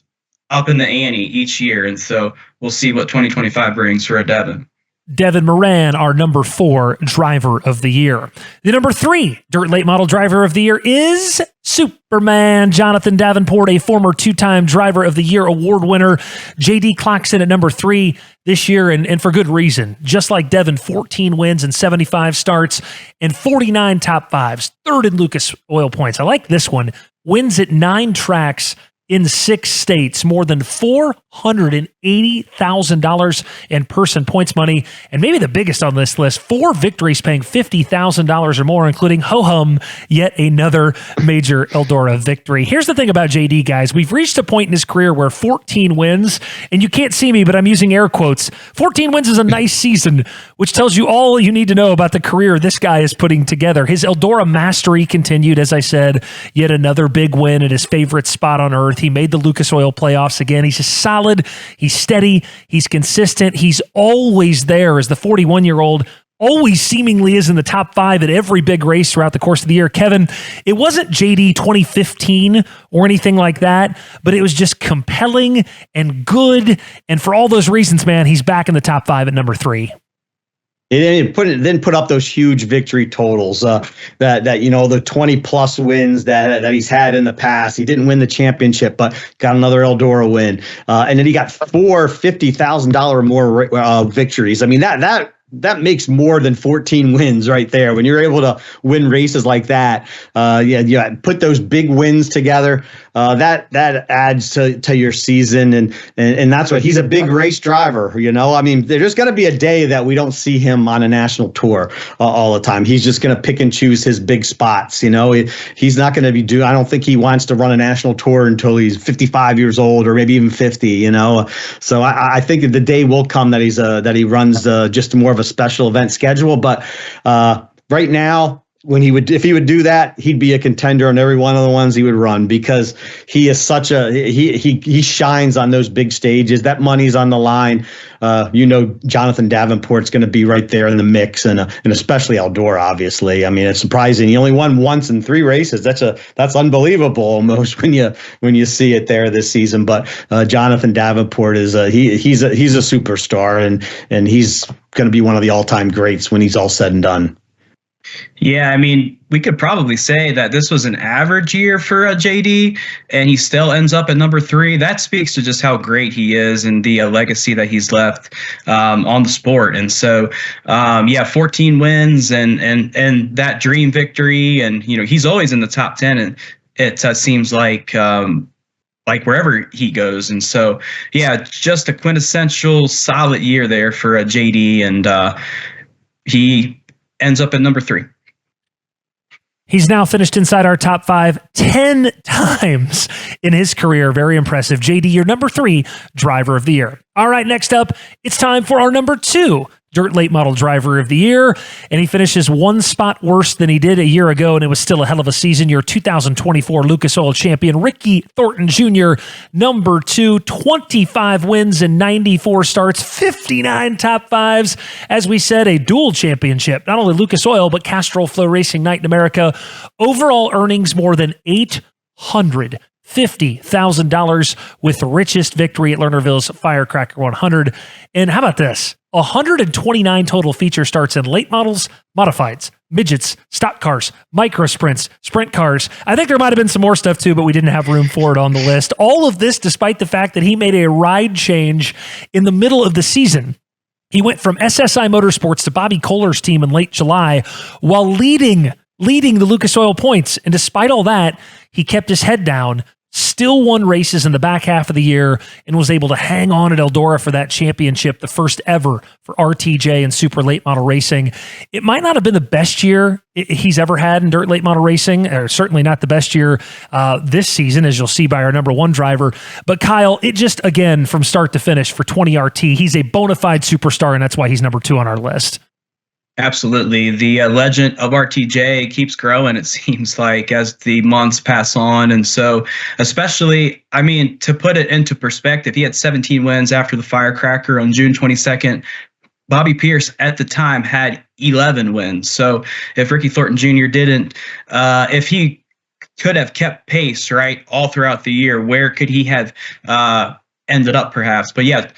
up in the ante each year. And so we'll see what 2025 brings for a Devin. Devin Moran, our number 4 driver of the year. The number 3 dirt late model driver of the year is Superman Jonathan Davenport, a former 2-time driver of the year award winner. JD clocks in at number 3 this year, and for good reason. Just like Devin, 14 wins and 75 starts and 49 top 5s, third in Lucas Oil points. I like this one. Wins at 9 tracks in 6 states, more than $480,000 in person points money, and maybe the biggest on this list, 4 victories paying $50,000 or more, including ho-hum, yet another major Eldora victory. Here's the thing about JD, guys. We've reached a point in his career where 14 wins, and you can't see me, but I'm using air quotes. 14 wins is a nice season, which tells you all you need to know about the career this guy is putting together. His Eldora mastery continued, as I said, yet another big win at his favorite spot on earth. He made the Lucas Oil playoffs again. He's just solid. He's steady. He's consistent. He's always there as the 41-year-old always seemingly is in the top 5 at every big race throughout the course of the year. Kevin, it wasn't JD 2015 or anything like that, but it was just compelling and good. And for all those reasons, man, he's back in the top 5 at number 3. It then put up those huge victory totals that the 20 plus wins that he's had in the past. He didn't win the championship, but got another Eldora win, and then he got 4 $50,000 or more victories. I mean that makes more than 14 wins right there. When you're able to win races like that, put those big wins together, that adds to your season, and that's what he's a big race driver. I mean, there's going to be a day that we don't see him on a national tour all the time. He's just going to pick and choose his big spots. He's not going to be I don't think he wants to run a national tour until he's 55 years old or maybe even 50. So I think that the day will come that he runs just more of a special event schedule. But right now, if he would do that, he'd be a contender on every one of the ones he would run, because he is such he shines on those big stages. That money's on the line. Jonathan Davenport's going to be right there in the mix, and especially Eldora, obviously. I mean, it's surprising he only won once in 3 races. That's unbelievable almost when you see it there this season. But Jonathan Davenport is he's a superstar, and he's going to be one of the all-time greats when he's all said and done. Yeah, I mean, we could probably say that this was an average year for JD, and he still ends up at number 3. That speaks to just how great he is and the legacy that he's left on the sport. And so, 14 wins and that dream victory, and he's always in the top 10, and it seems like wherever he goes. And so, just a quintessential solid year there for JD, and he ends up at number 3. He's now finished inside our top 5 10 times in his career. Very impressive. JD, your number 3 driver of the year. All right, next up, it's time for our number 2 Dirt Late Model Driver of the Year, and he finishes one spot worse than he did a year ago, and it was still a hell of a season. Your 2024 Lucas Oil champion, Ricky Thornton Jr., number 2, 25 wins and 94 starts, 59 top 5s. As we said, a dual championship, not only Lucas Oil, but Castrol FloRacing Night in America. Overall earnings more than $850,000 with the richest victory at Lernerville's Firecracker 100. And how about this? 129 total feature starts in late models, modifieds, midgets, stock cars, micro sprints, sprint cars. I think there might have been some more stuff too, but we didn't have room for it on the list. All of this despite the fact that he made a ride change in the middle of the season. He went from SSI Motorsports to Bobby Kohler's team in late July while leading the Lucas Oil points. And despite all that, he kept his head down, still won races in the back half of the year, and was able to hang on at Eldora for that championship, the first ever for RTJ and Super Late Model Racing. It might not have been the best year he's ever had in Dirt Late Model Racing, or certainly not the best year this season, as you'll see by our number 1 driver. But Kyle, it just, again, from start to finish for 20RT, he's a bona fide superstar, and that's why he's number 2 on our list. Absolutely. The legend of RTJ keeps growing, it seems like, as the months pass on. And so, especially, I mean, to put it into perspective, he had 17 wins after the Firecracker on June 22nd. Bobby Pierce at the time had 11 wins. So if Ricky Thornton Jr. didn't, if he could have kept pace, right, all throughout the year, where could he have ended up perhaps? But yeah,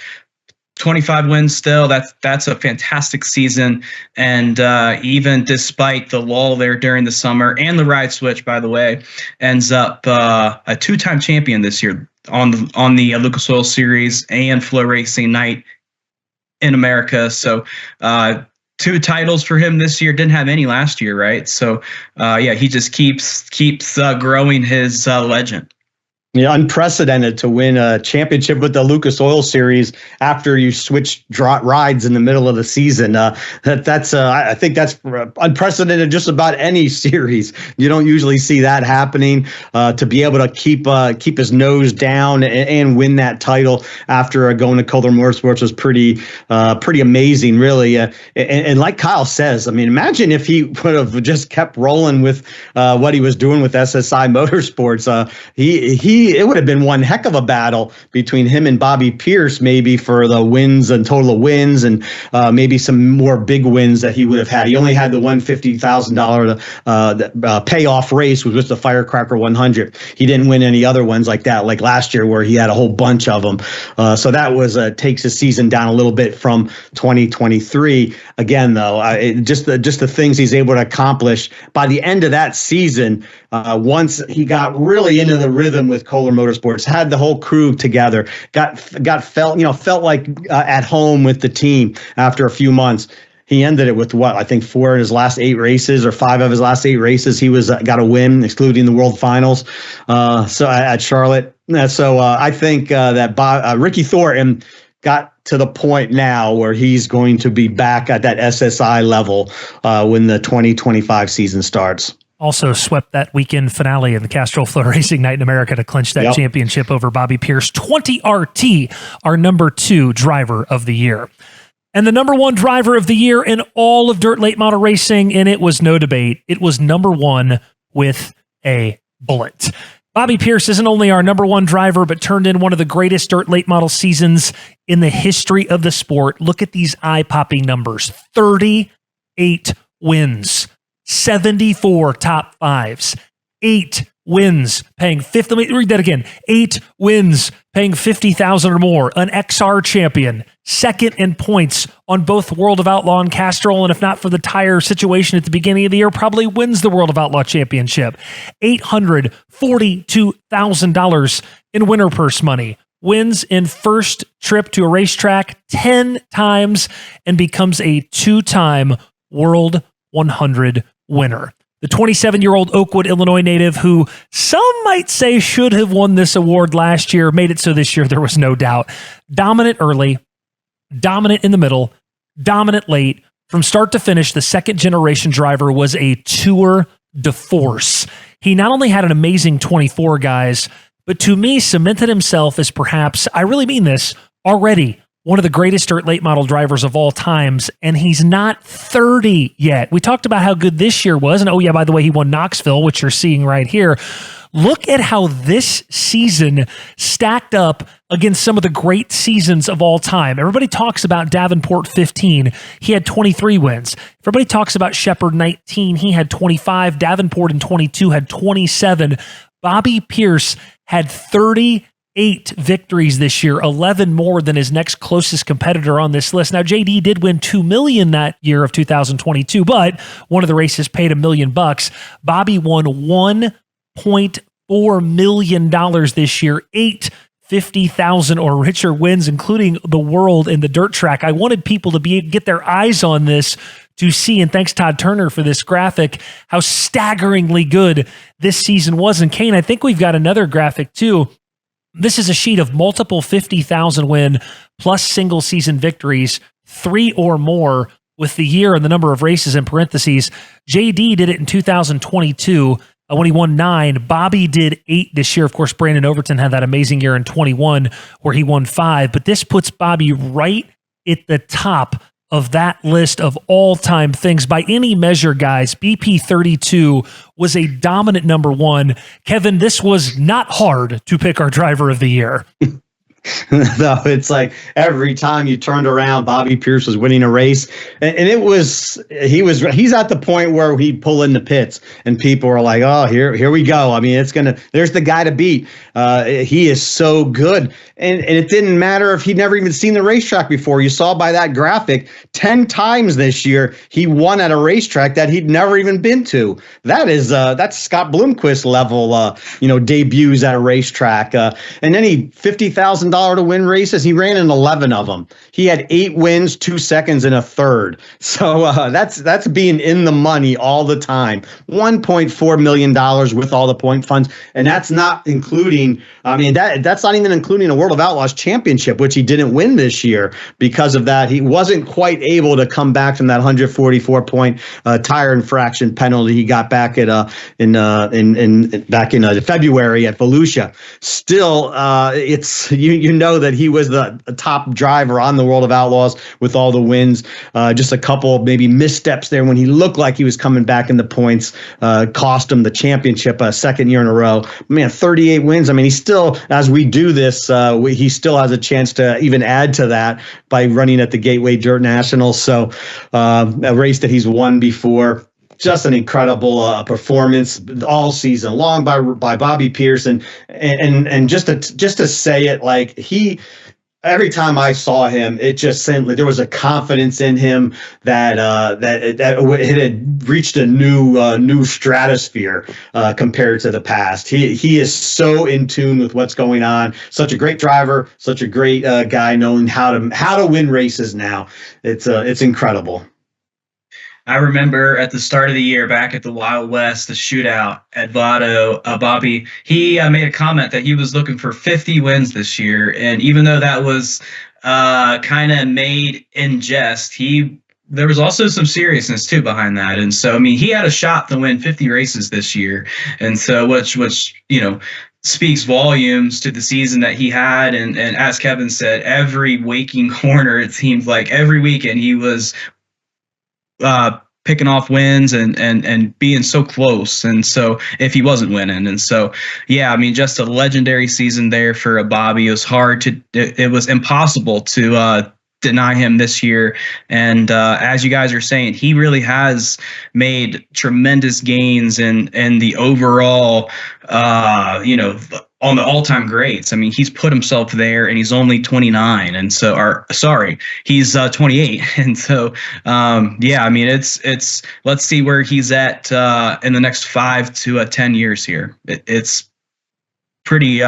25 wins still, that's a fantastic season. And even despite the lull there during the summer and the ride switch, by the way, ends up a 2-time champion this year on the Lucas Oil Series and FloRacing Night in America. So 2 titles for him this year. Didn't have any last year, right? So yeah, he just keeps growing his legend. Yeah, unprecedented to win a championship with the Lucas Oil Series after you switch rides in the middle of the season. I think that's unprecedented just about any series. You don't usually see that happening. To be able to keep his nose down and win that title after going to Kohler Motorsports was pretty amazing, really. And like Kyle says, I mean, imagine if he would have just kept rolling with what he was doing with SSI Motorsports. It would have been one heck of a battle between him and Bobby Pierce, maybe for the wins and total of wins, and maybe some more big wins that he would have had. He only had the $150,000 payoff race, which was the Firecracker 100. He didn't win any other ones like that, like last year where he had a whole bunch of them. So that was takes his season down a little bit from 2023. Again, though, just the things he's able to accomplish by the end of that season. Once he got really into the rhythm with Kohler Motorsports, had the whole crew together, felt like at home with the team after a few months. He ended it with I think 4 of his last 8 races, or 5 of his last 8 races. He was got a win, excluding the World Finals. So at Charlotte. So I think that Ricky Thornton got to the point now where he's going to be back at that SSI level when the 2025 season starts. Also swept that weekend finale in the Castrol FloRacing Night in America to clinch that championship over Bobby Pierce. 20RT, our number 2 driver of the year. And the number 1 driver of the year in all of Dirt Late Model Racing, and it was no debate, it was number 1 with a bullet. Bobby Pierce isn't only our number 1 driver, but turned in one of the greatest Dirt Late Model seasons in the history of the sport. Look at these eye-popping numbers. 38 wins. 74 top 5s, 8 wins paying 50. Let me read that again. 8 wins paying 50,000 or more. An XR champion, second in points on both World of Outlaw and Castrol, and if not for the tire situation at the beginning of the year, probably wins the World of Outlaw championship. $842,000 in winner purse money. Wins in first trip to a racetrack 10 times and becomes a 2-time World 100 winner. The 27-year-old Oakwood, Illinois native, who some might say should have won this award last year, made it so this year there was no doubt. Dominant early, dominant in the middle, dominant late. From start to finish, the second-generation driver was a tour de force. He not only had an amazing 24, guys, but to me cemented himself as perhaps, I really mean this, already one of the greatest dirt late model drivers of all times, and he's not 30 yet. We talked about how good this year was, and oh yeah, by the way, he won Knoxville, which you're seeing right here. Look at how this season stacked up against some of the great seasons of all time. Everybody talks about Davenport 15. He had 23 wins. Everybody talks about Shepard 19. He had 25. Davenport in 22 had 27. Bobby Pierce had 38 victories this year, 11 more than his next closest competitor on this list. Now, JD did win $2 million that year of 2022, but one of the races paid $1 million. Bobby won $1.4 million this year, 8 50,000 or richer wins, including the world in the dirt track. I wanted people to get their eyes on this to see, and thanks Todd Turner for this graphic, how staggeringly good this season was. And Kane, I think we've got another graphic too. This is a sheet of multiple 50,000 win plus single season victories, 3 or more with the year and the number of races in parentheses. JD did it in 2022 when he won 9. Bobby did 8 this year. Of course, Brandon Overton had that amazing year in 21 where he won 5. But this puts Bobby right at the top of that list of all-time things. By any measure, guys, BP 32 was a dominant number 1. Kevin, this was not hard to pick our driver of the year. No, it's like every time you turned around, Bobby Pierce was winning a race, and he's at the point where he'd pull in the pits, and people are like, "Oh, here we go." I mean, there's the guy to beat. He is so good, and it didn't matter if he'd never even seen the racetrack before. You saw by that graphic, 10 times this year he won at a racetrack that he'd never even been to. That's Scott Bloomquist level, debuts at a racetrack, and then he $50,000 to win races. He ran in 11 of them. He had 8 wins, 2 seconds, and a third. So that's being in the money all the time. $1.4 million with all the point funds, and that's not including. I mean, that's not even including a World of Outlaws championship, which he didn't win this year because of that. He wasn't quite able to come back from that 144 point tire infraction penalty he got back at in February at Volusia. Still, it's you know that he was the top driver on the World of Outlaws with all the wins. Just a couple maybe missteps there when he looked like he was coming back in the points, cost him the championship a second year in a row. Man, 38 wins. I mean, he still, as we do this, he still has a chance to even add to that by running at the Gateway Dirt Nationals. So a race that he's won before. Just an incredible performance all season long by Bobby Pierce, and just to say it, like every time I saw him, it just seemed like there was a confidence in him that it had reached a new stratosphere compared to the past. He is so in tune with what's going on. Such a great driver, such a great guy, knowing how to win races now. It's incredible. I remember at the start of the year, back at the Wild West, the shootout at Vado, Bobby, he made a comment that he was looking for 50 wins this year. And even though that was kind of made in jest, there was also some seriousness too behind that. And so, I mean, he had a shot to win 50 races this year. And so, which speaks volumes to the season that he had. And as Kevin said, every waking corner, it seemed like every weekend he was picking off wins and being so close. And so if he wasn't winning. And so, yeah, I mean, just a legendary season there for a Bobby. It was it was impossible to deny him this year. And as you guys are saying, he really has made tremendous gains in the overall, on the all-time greats. I mean, he's put himself there, and he's only 29, and so, he's 28, and so, yeah. I mean, it's. Let's see where he's at in the next 5 to 10 years here. It's pretty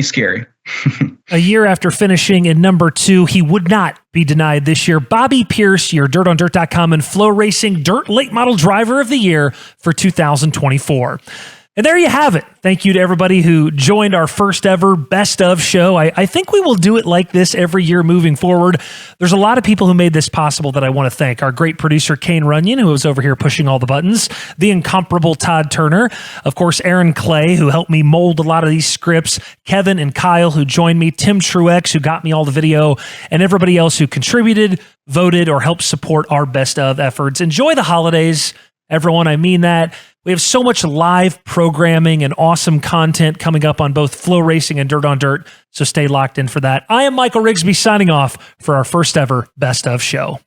scary. A year after finishing in number 2, he would not be denied this year. Bobby Pierce, your DirtOnDirt.com and FloRacing Dirt Late Model Driver of the Year for 2024. And there you have it. Thank you to everybody who joined our first ever Best of show. I think we will do it like this every year moving forward. There's a lot of people who made this possible that I want to thank. Our great producer, Kane Runyon, who was over here pushing all the buttons. The incomparable Todd Turner. Of course, Aaron Clay, who helped me mold a lot of these scripts. Kevin and Kyle, who joined me. Tim Truex, who got me all the video. And everybody else who contributed, voted, or helped support our Best of efforts. Enjoy the holidays, everyone. I mean that. We have so much live programming and awesome content coming up on both FloRacing and Dirt on Dirt, so stay locked in for that. I am Michael Rigsby signing off for our first ever Best of show.